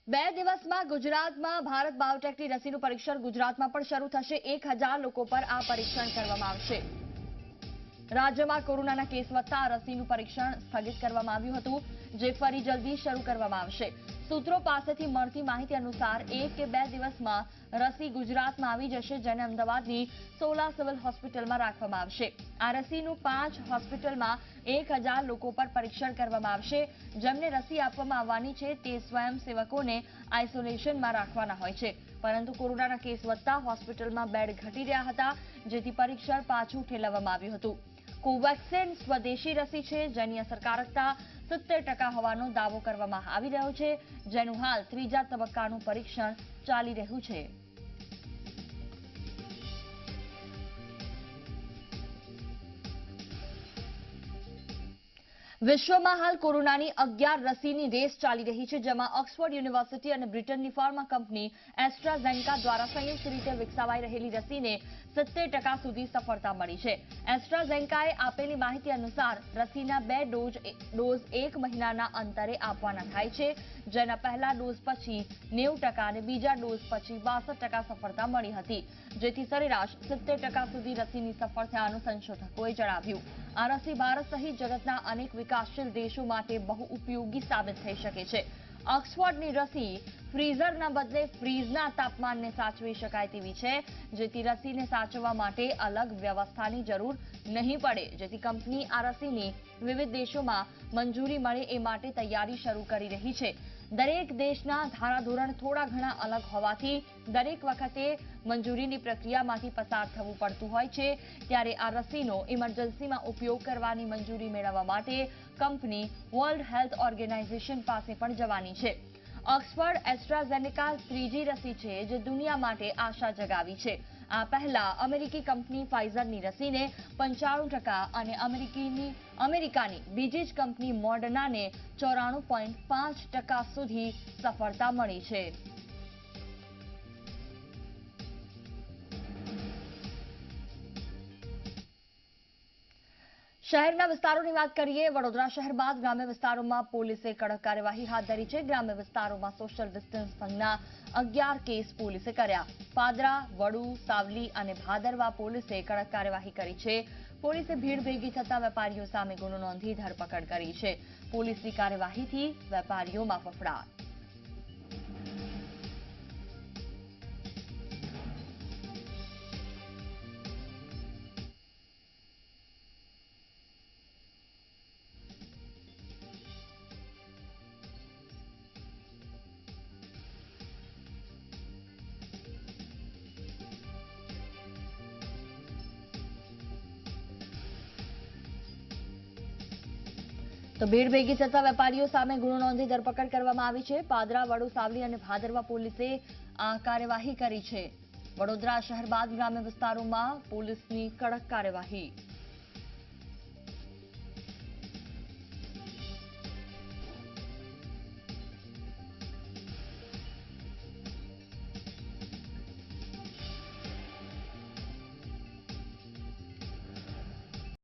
બે દિવસમાં ગુજરાતમાં ભારત બાયોટેકની રસીનું પરીક્ષણ ગુજરાતમાં પણ શરૂ થશે। 1000 લોકો પર આ પરીક્ષણ કરવામાં આવશે। રાજ્યમાં કોરોનાના કેસ વધતા રસીનું પરીક્ષણ સ્થગિત કરવામાં આવ્યું હતું, જે ફરી જલ્દી શરૂ કરવામાં આવશે। સૂત્રો પાસેથી મળતી માહિતી અનુસાર 1 કે 2 દિવસમાં રસી ગુજરાતમાં આવી જશે, જેને અમદાવાદની 16 સિવિલ હોસ્પિટલમાં રાખવામાં આવશે। આ રસીનું 5 હોસ્પિટલમાં 1000 લોકો પર પરીક્ષણ કરવામાં આવશે। જેમને રસી આપવામાં આવવાની છે તે સ્વયંસેવકોને આઇસોલેશનમાં રાખવાના હોય છે, પરંતુ કોરોનાના કેસ વધતા હોસ્પિટલમાં બેડ ઘટી રહ્યા હતા, જેથી પરીક્ષણ પાછું ઠેલવવામાં આવ્યું હતું। કોવેક્સિન સ્વદેશી રસી છે, જેની અસરકારકતા 70% હોવાનો દાવો કરવામાં આવી રહ્યો છે, જેનું હાલ ત્રીજા તબક્કાનું પરીક્ષણ ચાલી રહ્યું છે। વિશ્વમાં હાલ કોરોનાની 11 રસીની રેસ ચાલી રહી છે, જેમાં ઓક્સફર્ડ યુનિવર્સિટી અને બ્રિટનની ફાર્મા કંપની એસ્ટ્રાઝેનેકા દ્વારા સંયુક્ત રીતે વિકસાવાઈ રહેલી રસીને 70% સુધી સફળતા મળી છે। એસ્ટ્રાઝેનેકાએ આપેલી માહિતી અનુસાર રસીના 2 ડોઝ 1 મહિનાના અંતરે આપવાના થાય છે, જેના પહેલા ડોઝ પછી 90% અને બીજા ડોઝ પછી 62% સફળતા મળી હતી, જેથી સરેરાશ 70% સુધી રસીની સફળ થયાનું સંશોધકોએ જણાવ્યું। આ રસી ભારત સહિત જગતના અનેક વિકાસશીલ દેશો માટે બહુ ઉપયોગી સાબિત થઈ શકે છે। ઓક્સફર્ડની રસી ફ્રીઝરના બદલે ફ્રીજના તાપમાનને સાચવી શકાય તેવી છે, જેથી રસીને સાચવવા માટે અલગ વ્યવસ્થાની જરૂર નહીં પડે, જેથી કંપની આ રસીની વિવિધ દેશોમાં મંજૂરી મળે એ માટે તૈયારી શરૂ કરી રહી છે। દરેક દેશના ધારાધોરણ થોડા ઘણા અલગ હોવાથી દરેક વખતે મંજૂરીની પ્રક્રિયામાંથી પસાર થવું પડતું હોય છે, ત્યારે આ રસીનો ઇમરજન્સીમાં ઉપયોગ કરવાની મંજૂરી મેળવવા માટે કંપની વર્લ્ડ હેલ્થ ઓર્ગેનાઇઝેશન પાસે પણ જવાની છે। ઓક્સફર્ડ એસ્ટ્રાઝેનેકા ત્રીજી રસી છે, જે દુનિયા માટે આશા જગાવી છે। આ પહેલા અમેરિકી કંપની ફાઇઝરની રસીને 95% અને અમેરિકાની બીજી જ કંપની મોડર્નાને 94.5% સુધી સફળતા મળી છે। શહેરના વિસ્તારોની વાત કરીએ। વડોદરા શહેર બાદ ગ્રામ્ય વિસ્તારોમાં પોલીસે કડક કાર્યવાહી હાથ ધરી છે। ગ્રામ્ય વિસ્તારોમાં સોશિયલ ડિસ્ટન્સ ભંગના 11 કેસ પોલીસે કર્યા। પાદરા, વડુ, સાવલી અને ભાદરવા પોલીસે કડક કાર્યવાહી કરી છે। પોલીસે ભીડ ભેગી થતા વેપારીઓ સામે ગુનો નોંધી ધરપકડ કરી છે। પોલીસની કાર્યવાહીથી વેપારીઓમાં ફફડાટ। તો ભીડ ભેગી થતા વેપારીઓ સામે ગુનો નોંધી ધરપકડ કરવામાં આવી છે। પાદરા, વડુ, સાવલી અને ભાદરવા પોલીસે આ કાર્યવાહી કરી છે। વડોદરા શહેર બાદ ગ્રામ્ય વિસ્તારોમાં પોલીસની કડક કાર્યવાહી।